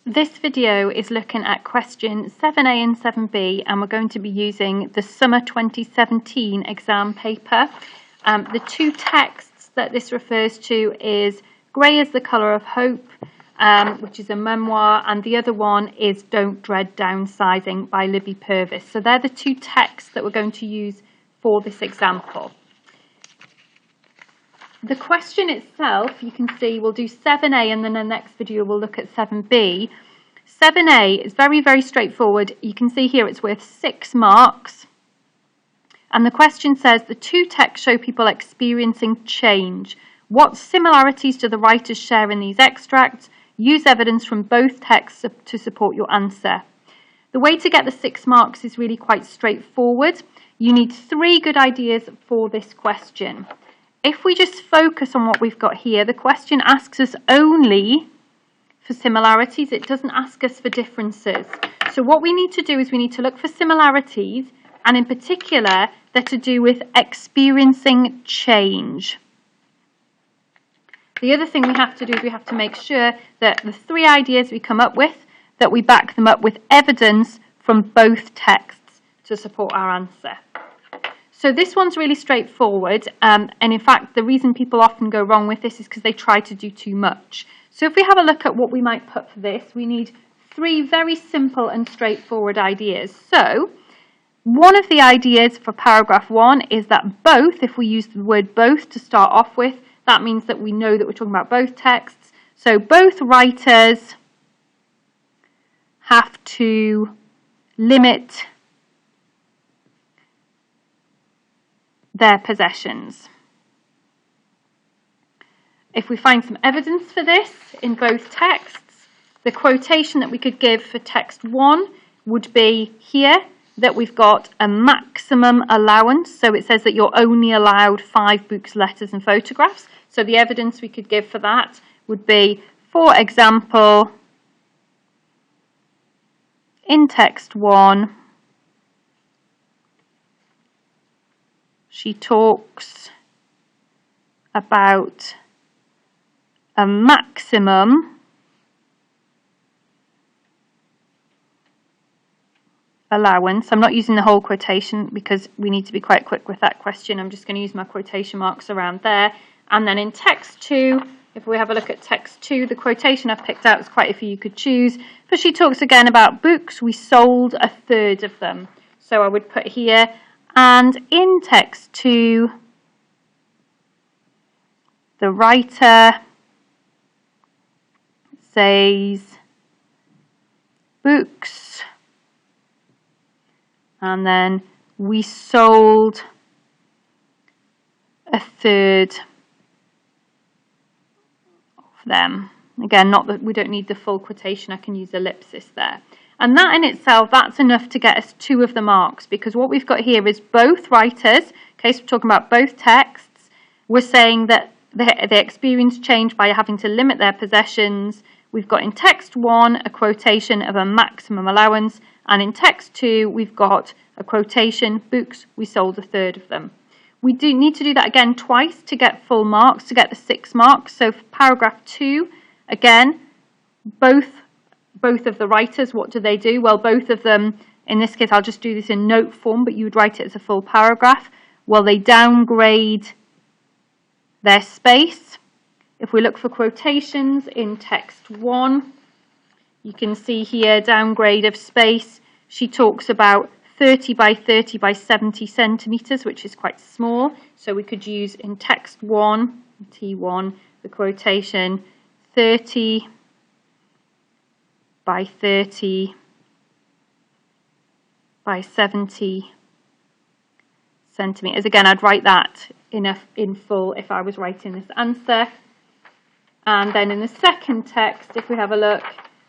This video is looking at question 7a and 7b, and we're going to be using the summer 2017 exam paper. The two texts that this refers to is Grey is the Colour of Hope, which is a memoir, and the other one is Don't Dread Downsizing by Libby Purvis. So they're the two texts that we're going to use for this example. The question itself, you can see, we'll do 7a and then the next video we'll look at 7b. 7a is very, very straightforward. You can see here it's worth 6 marks. And the question says, the two texts show people experiencing change. What similarities do the writers share in these extracts? Use evidence from both texts to support your answer. The way to get the 6 marks is really quite straightforward. You need 3 good ideas for this question. If we just focus on what we've got here, the question asks us only for similarities. It doesn't ask us for differences. So what we need to do is we need to look for similarities, and in particular, they're to do with experiencing change. The other thing we have to do is we have to make sure that the 3 ideas we come up with, that we back them up with evidence from both texts to support our answer. So this one's really straightforward, and in fact the reason people often go wrong with this is because they try to do too much. So if we have a look at what we might put for this, we need 3 very simple and straightforward ideas. So one of the ideas for paragraph 1 is that both, if we use the word both to start off with, that means that we know that we're talking about both texts. So both writers have to limit their possessions. If we find some evidence for this in both texts, the quotation that we could give for text 1 would be here that we've got a maximum allowance. So it says that you're only allowed 5 books, letters and photographs. So the evidence we could give for that would be, for example, in text 1, she talks about a maximum allowance. I'm not using the whole quotation because we need to be quite quick with that question. I'm just going to use my quotation marks around there. And then in text 2, if we have a look at text 2, the quotation I've picked out is quite a few you could choose. But she talks again about books. We sold 1/3 of them. So I would put here, and in text 2, the writer says books, and then we sold 1/3 of them. Again, not that we don't need the full quotation, I can use ellipsis there. And that in itself, that's enough to get us 2 of the marks, because what we've got here is both writers, okay, so we're talking about both texts, we're saying that they experience change by having to limit their possessions. We've got in text 1 a quotation of a maximum allowance, and in text 2 we've got a quotation, books, we sold 1/3 of them. We do need to do that again twice to get full marks, to get the 6 marks. So for paragraph 2, again, both of the writers, what do they do? Well, both of them, in this case I'll just do this in note form, but you would write it as a full paragraph. Well, they downgrade their space. If we look for quotations in text 1, you can see here downgrade of space. She talks about 30 by 30 by 70 centimetres, which is quite small. So we could use in text 1, T1, the quotation 30 by 30 by 70 centimetres. Again, I'd write that in full if I was writing this answer. And then in the second text, if we have a look,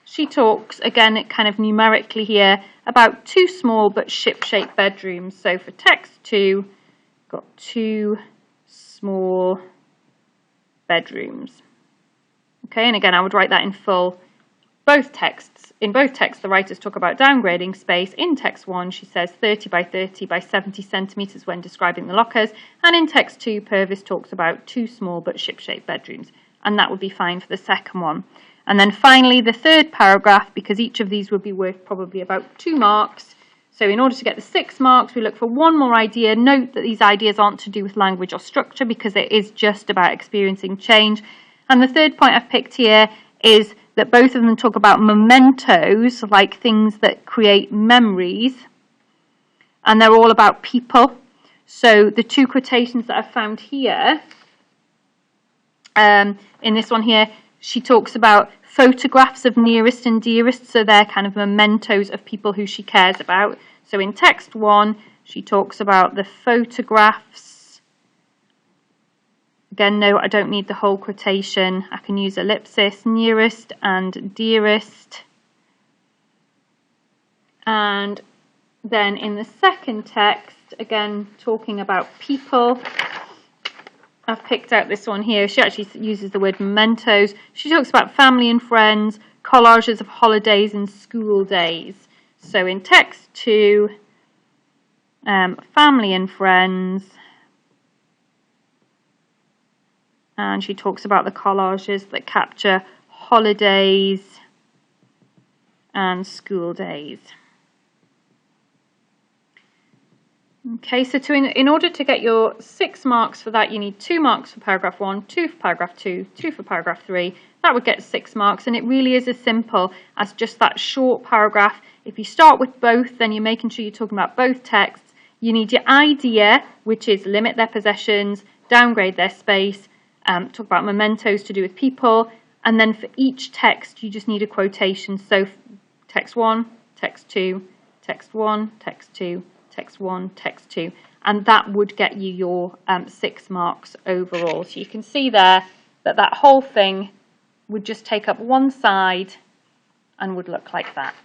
she talks, again, kind of numerically here, about 2 small but ship-shaped bedrooms. So for text 2, got 2 small bedrooms. Okay, and again, I would write that in full. In both texts, the writers talk about downgrading space. In text 1, she says 30 by 30 by 70 centimetres when describing the lockers. And in text 2, Purvis talks about 2 small but ship-shaped bedrooms. and that would be fine for the second one. And then finally, the third paragraph, because each of these would be worth probably about 2 marks. So in order to get the 6 marks, we look for one more idea. Note that these ideas aren't to do with language or structure because it is just about experiencing change. And the third point I've picked here is that both of them talk about mementos, like things that create memories. And they're all about people. So the 2 quotations that I've found here, in this one here, she talks about photographs of nearest and dearest, so they're kind of mementos of people who she cares about. So in text 1, she talks about the photographs. Again, no, I don't need the whole quotation. I can use ellipsis, nearest and dearest. And then in the second text, again, talking about people, I've picked out this one here. She actually uses the word mementos. She talks about family and friends, collages of holidays and school days. So in text 2, family and friends. And she talks about the collages that capture holidays and school days. Okay, so in order to get your 6 marks for that, you need 2 marks for paragraph 1, 2 for paragraph 2, 2 for paragraph 3. That would get 6 marks, and it really is as simple as just that short paragraph. If you start with both, then you're making sure you're talking about both texts. You need your idea, which is limit their possessions, downgrade their space, talk about mementos to do with people, and then for each text, you just need a quotation. So text 1, text 2, text 1, text 2, text 1, text 2, and that would get you your 6 marks overall. So you can see there that that whole thing would just take up one side and would look like that.